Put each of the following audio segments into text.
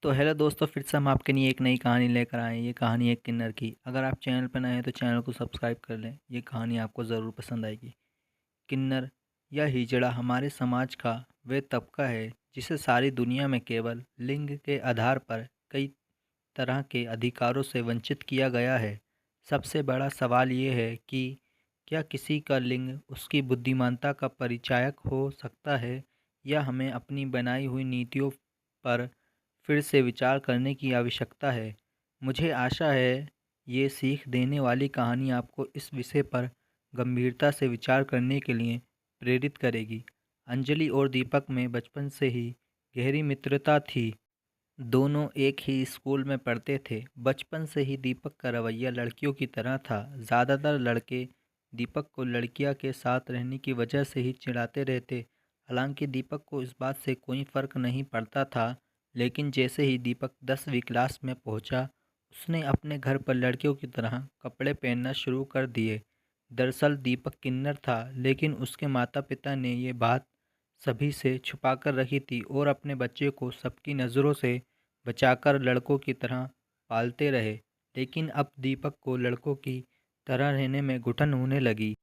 तो हेलो दोस्तों, फिर से हम आपके लिए एक नई कहानी लेकर आए हैं। ये कहानी है किन्नर की। अगर आप चैनल पर नए हैं तो चैनल को सब्सक्राइब कर लें। ये कहानी आपको ज़रूर पसंद आएगी। किन्नर या हिजड़ा हमारे समाज का वह तबका है जिसे सारी दुनिया में केवल लिंग के आधार पर कई तरह के अधिकारों से वंचित किया गया है। सबसे बड़ा सवाल ये है कि क्या किसी का लिंग उसकी बुद्धिमानता का परिचायक हो सकता है, या हमें अपनी बनाई हुई नीतियों पर फिर से विचार करने की आवश्यकता है। मुझे आशा है ये सीख देने वाली कहानी आपको इस विषय पर गंभीरता से विचार करने के लिए प्रेरित करेगी। अंजलि और दीपक में बचपन से ही गहरी मित्रता थी। दोनों एक ही स्कूल में पढ़ते थे। बचपन से ही दीपक का रवैया लड़कियों की तरह था। ज़्यादातर लड़के दीपक को लड़कियां के साथ रहने की वजह से ही चिढ़ाते रहते। हालांकि दीपक को इस बात से कोई फ़र्क नहीं पड़ता था। लेकिन जैसे ही दीपक 10वीं क्लास में पहुंचा, उसने अपने घर पर लड़कियों की तरह कपड़े पहनना शुरू कर दिए। दरअसल दीपक किन्नर था, लेकिन उसके माता पिता ने ये बात सभी से छुपाकर रखी थी और अपने बच्चे को सबकी नज़रों से बचाकर लड़कों की तरह पालते रहे। लेकिन अब दीपक को लड़कों की तरह रहने में घुटन होने लगी,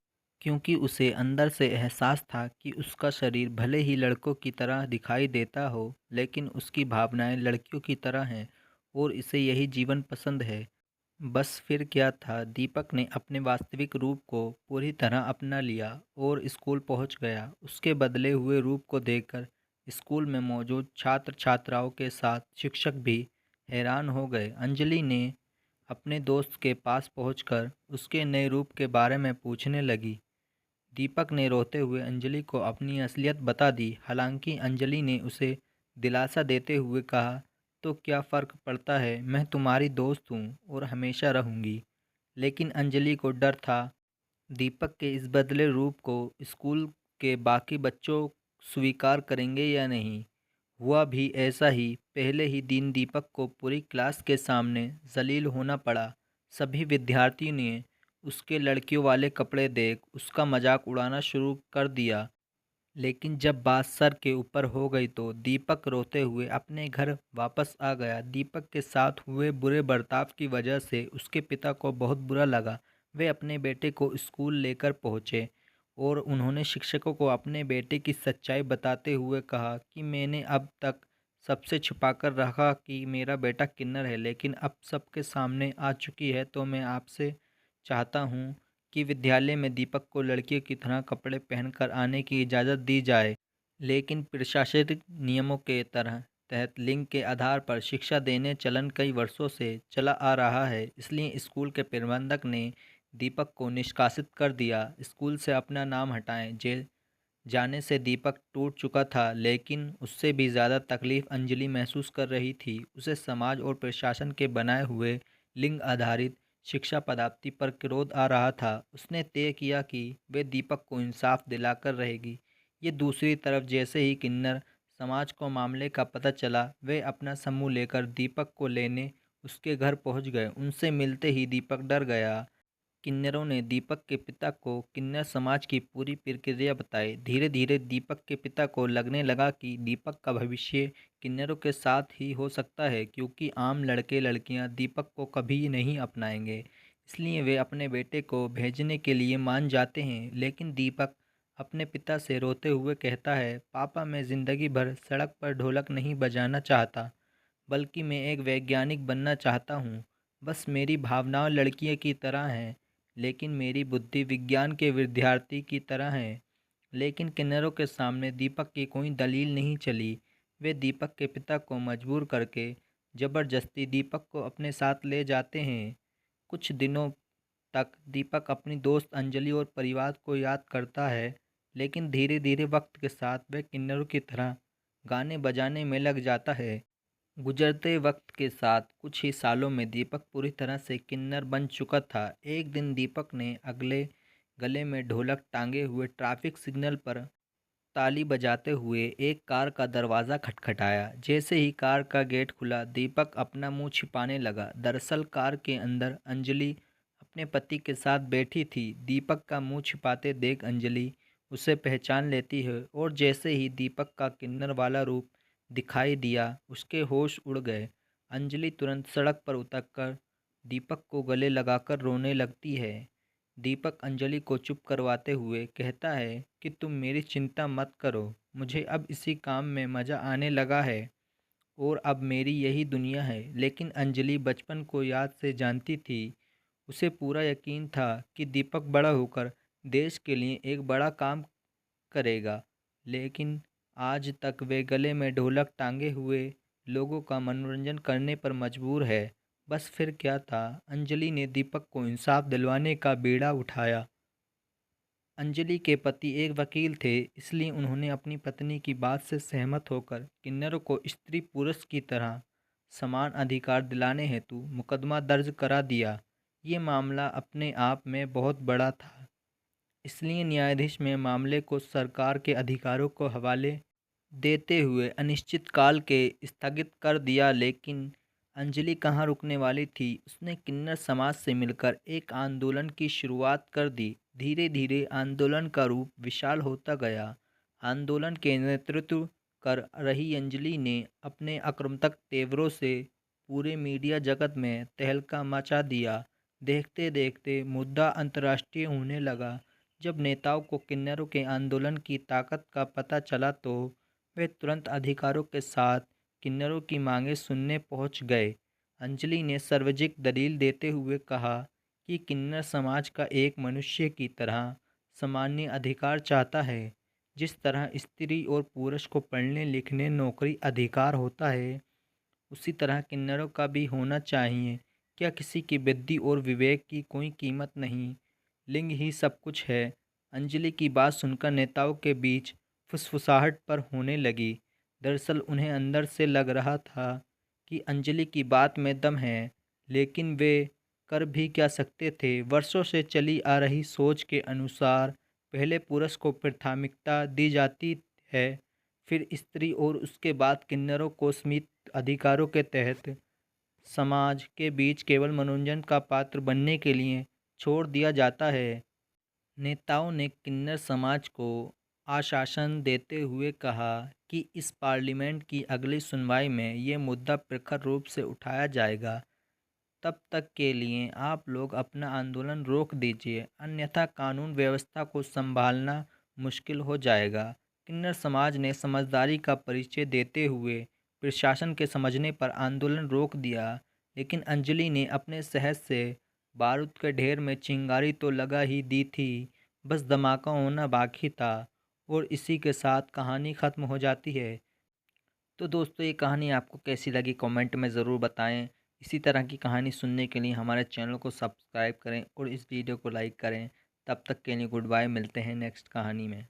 क्योंकि उसे अंदर से एहसास था कि उसका शरीर भले ही लड़कों की तरह दिखाई देता हो, लेकिन उसकी भावनाएं लड़कियों की तरह हैं और इसे यही जीवन पसंद है। बस फिर क्या था, दीपक ने अपने वास्तविक रूप को पूरी तरह अपना लिया और स्कूल पहुंच गया। उसके बदले हुए रूप को देखकर स्कूल में मौजूद छात्र छात्राओं के साथ शिक्षक भी हैरान हो गए। अंजलि ने अपने दोस्त के पास पहुंचकर उसके नए रूप के बारे में पूछने लगी। दीपक ने रोते हुए अंजलि को अपनी असलियत बता दी। हालांकि अंजलि ने उसे दिलासा देते हुए कहा, तो क्या फ़र्क पड़ता है, मैं तुम्हारी दोस्त हूँ और हमेशा रहूँगी। लेकिन अंजलि को डर था, दीपक के इस बदले रूप को स्कूल के बाकी बच्चों स्वीकार करेंगे या नहीं। हुआ भी ऐसा ही। पहले ही दिन दीपक को पूरी क्लास के सामने जलील होना पड़ा। सभी विद्यार्थियों ने उसके लड़कियों वाले कपड़े देख उसका मजाक उड़ाना शुरू कर दिया। लेकिन जब बात सर के ऊपर हो गई तो दीपक रोते हुए अपने घर वापस आ गया। दीपक के साथ हुए बुरे बर्ताव की वजह से उसके पिता को बहुत बुरा लगा। वे अपने बेटे को स्कूल लेकर पहुंचे और उन्होंने शिक्षकों को अपने बेटे की सच्चाई बताते हुए कहा कि मैंने अब तक सबसे छुपाकर रखा कि मेरा बेटा किन्नर है, लेकिन अब सबके सामने आ चुकी है। तो मैं आपसे चाहता हूँ कि विद्यालय में दीपक को लड़कियों की तरह कपड़े पहनकर आने की इजाज़त दी जाए। लेकिन प्रशासनिक नियमों के तरह तहत लिंग के आधार पर शिक्षा देने चलन कई वर्षों से चला आ रहा है। इसलिए स्कूल के प्रबंधक ने दीपक को निष्कासित कर दिया। स्कूल से अपना नाम हटाएं। जेल जाने से दीपक टूट चुका था, लेकिन उससे भी ज़्यादा तकलीफ अंजलि महसूस कर रही थी। उसे समाज और प्रशासन के बनाए हुए लिंग आधारित शिक्षा पद्धति पर क्रोध आ रहा था। उसने तय किया कि वे दीपक को इंसाफ दिलाकर रहेगी। ये दूसरी तरफ जैसे ही किन्नर समाज को मामले का पता चला, वे अपना समूह लेकर दीपक को लेने उसके घर पहुंच गए। उनसे मिलते ही दीपक डर गया। किन्नरों ने दीपक के पिता को किन्नर समाज की पूरी प्रक्रिया बताई। धीरे धीरे दीपक के पिता को लगने लगा कि दीपक का भविष्य किन्नरों के साथ ही हो सकता है, क्योंकि आम लड़के लड़कियां दीपक को कभी नहीं अपनाएंगे। इसलिए वे अपने बेटे को भेजने के लिए मान जाते हैं। लेकिन दीपक अपने पिता से रोते हुए कहता है, पापा, मैं ज़िंदगी भर सड़क पर ढोलक नहीं बजाना चाहता, बल्कि मैं एक वैज्ञानिक बनना चाहता हूँ। बस मेरी भावनाएं लड़कियों की तरह हैं, लेकिन मेरी बुद्धि विज्ञान के विद्यार्थी की तरह है। लेकिन किन्नरों के सामने दीपक की कोई दलील नहीं चली। वे दीपक के पिता को मजबूर करके ज़बरदस्ती दीपक को अपने साथ ले जाते हैं। कुछ दिनों तक दीपक अपनी दोस्त अंजलि और परिवार को याद करता है, लेकिन धीरे धीरे वक्त के साथ वह किन्नरों की तरह गाने बजाने में लग जाता है। गुजरते वक्त के साथ कुछ ही सालों में दीपक पूरी तरह से किन्नर बन चुका था। एक दिन दीपक ने अगले गले में ढोलक टांगे हुए ट्रैफिक सिग्नल पर ताली बजाते हुए एक कार का दरवाज़ा खटखटाया। जैसे ही कार का गेट खुला, दीपक अपना मुंह छिपाने लगा। दरअसल कार के अंदर अंजलि अपने पति के साथ बैठी थी। दीपक का मुंह छिपाते देख अंजलि उसे पहचान लेती है और जैसे ही दीपक का किन्नर वाला रूप दिखाई दिया उसके होश उड़ गए। अंजलि तुरंत सड़क पर उतरकर दीपक को गले लगाकर रोने लगती है। दीपक अंजलि को चुप करवाते हुए कहता है कि तुम मेरी चिंता मत करो, मुझे अब इसी काम में मज़ा आने लगा है और अब मेरी यही दुनिया है। लेकिन अंजलि बचपन को याद से जानती थी, उसे पूरा यकीन था कि दीपक बड़ा होकर देश के लिए एक बड़ा काम करेगा। लेकिन आज तक वे गले में ढोलक टांगे हुए लोगों का मनोरंजन करने पर मजबूर है। बस फिर क्या था, अंजलि ने दीपक को इंसाफ दिलवाने का बीड़ा उठाया। अंजलि के पति एक वकील थे, इसलिए उन्होंने अपनी पत्नी की बात से सहमत होकर किन्नरों को स्त्री पुरुष की तरह समान अधिकार दिलाने हेतु मुकदमा दर्ज करा दिया। ये मामला अपने आप में बहुत बड़ा था, इसलिए न्यायाधीश ने मामले को सरकार के अधिकारों को हवाले देते हुए अनिश्चित काल के स्थगित कर दिया। लेकिन अंजलि कहाँ रुकने वाली थी, उसने किन्नर समाज से मिलकर एक आंदोलन की शुरुआत कर दी। धीरे धीरे आंदोलन का रूप विशाल होता गया। आंदोलन के नेतृत्व कर रही अंजलि ने अपने आक्रामक तेवरों से पूरे मीडिया जगत में तहलका मचा दिया। देखते देखते मुद्दा अंतर्राष्ट्रीय होने लगा। जब नेताओं को किन्नरों के आंदोलन की ताकत का पता चला तो वे तुरंत अधिकारों के साथ किन्नरों की मांगें सुनने पहुंच गए। अंजलि ने सार्वजनिक दलील देते हुए कहा कि किन्नर समाज का एक मनुष्य की तरह सामान्य अधिकार चाहता है। जिस तरह स्त्री और पुरुष को पढ़ने लिखने नौकरी अधिकार होता है, उसी तरह किन्नरों का भी होना चाहिए। क्या किसी की बुद्धि और विवेक की कोई कीमत नहीं, लिंग ही सब कुछ है। अंजलि की बात सुनकर नेताओं के बीच फुसफुसाहट पर होने लगी। दरअसल उन्हें अंदर से लग रहा था कि अंजलि की बात में दम है, लेकिन वे कर भी क्या सकते थे। वर्षों से चली आ रही सोच के अनुसार पहले पुरुष को प्राथमिकता दी जाती है, फिर स्त्री और उसके बाद किन्नरों को सीमित अधिकारों के तहत समाज के बीच केवल मनोरंजन का पात्र बनने के लिए छोड़ दिया जाता है। नेताओं ने किन्नर समाज को आश्वासन देते हुए कहा कि इस पार्लियामेंट की अगली सुनवाई में ये मुद्दा प्रखर रूप से उठाया जाएगा। तब तक के लिए आप लोग अपना आंदोलन रोक दीजिए, अन्यथा कानून व्यवस्था को संभालना मुश्किल हो जाएगा। किन्नर समाज ने समझदारी का परिचय देते हुए प्रशासन के समझने पर आंदोलन रोक दिया। लेकिन अंजलि ने अपने शहर से बारूद के ढेर में चिंगारी तो लगा ही दी थी, बस धमाका होना बाकी था और इसी के साथ कहानी ख़त्म हो जाती है। तो दोस्तों, ये कहानी आपको कैसी लगी कमेंट में ज़रूर बताएं। इसी तरह की कहानी सुनने के लिए हमारे चैनल को सब्सक्राइब करें और इस वीडियो को लाइक करें। तब तक के लिए गुड बाय, मिलते हैं नेक्स्ट कहानी में।